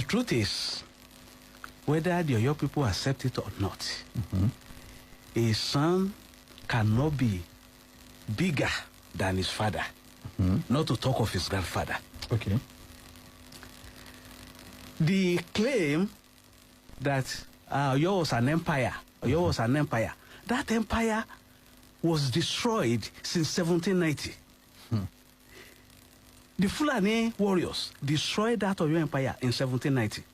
truth is, whether the Oyo people accept it or not, a son cannot be bigger than his father, not to talk of his grandfather. Okay. The claim that Oyo was an empire, that empire was destroyed since 1790. The Fulani warriors destroyed that Oyo empire in 1790.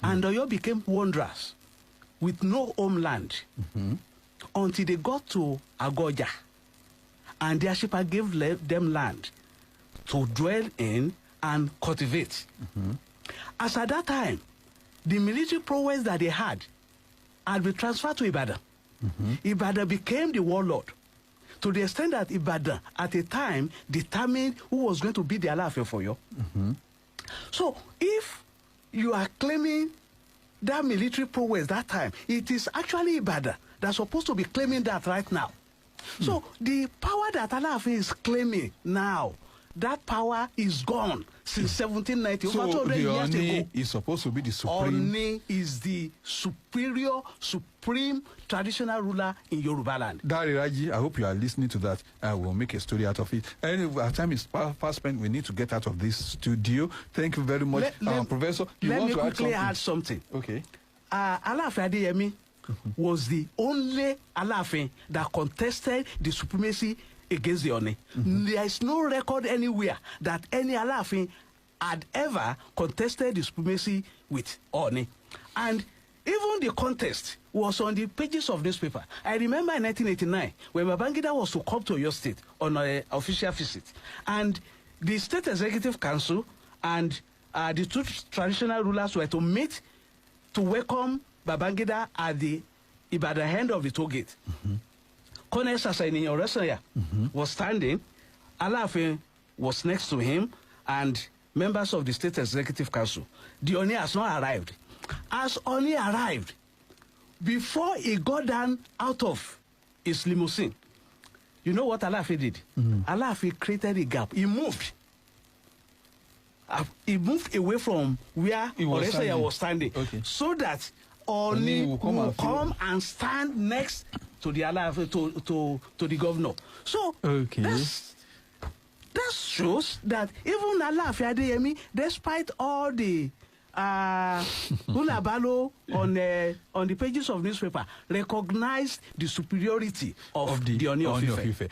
And Oyo became wanderers with no homeland until they got to Agoja. And the Ashipa gave them land to dwell in and cultivate. As at that time, the military prowess that they had been transferred to Ibadan. Ibadan became the warlord, to the extent that Ibadan at a time determined who was going to be the alaafin for you. So if you are claiming that military prowess that time, it is actually Ibadan that's supposed to be claiming that right now. So the power that alaafin is claiming now, that power is gone since 1790. So over 200 the years Oni ago. is supposed to be the supreme. Oni is the supreme traditional ruler in Yoruba land. Dari Raji, I hope you are listening to that. I will make a story out of it. Anyway, our time is fast spent. We need to get out of this studio. Thank you very much, Professor. Let me quickly add something. Okay. Alaafin Adeyemi was the only alaafin that contested the supremacy against the Oni. There is no record anywhere that any alaafin had ever contested the supremacy with Oni. And even the contest was on the pages of newspaper. I remember in 1989 when Babangida was to come to Oyo State on an official visit, and the State Executive Council and the two traditional rulers were to meet to welcome Babangida at the Ibadan end of the toll gate. Colonel Sasani Oresanya was standing, alaafin was next to him, and members of the State Executive Council. The Oni has not arrived. As Oni arrived, before he got down out of his limousine, you know what alaafin did? Alaafin created a gap. He moved. He moved away from where Oresanya was standing, so that Oni will come and stand next to the alaafin, to the governor. So that shows that even alaafin Adeyemi, despite all the Unabalo on the pages of newspaper, recognized the superiority of the Oni of Ife.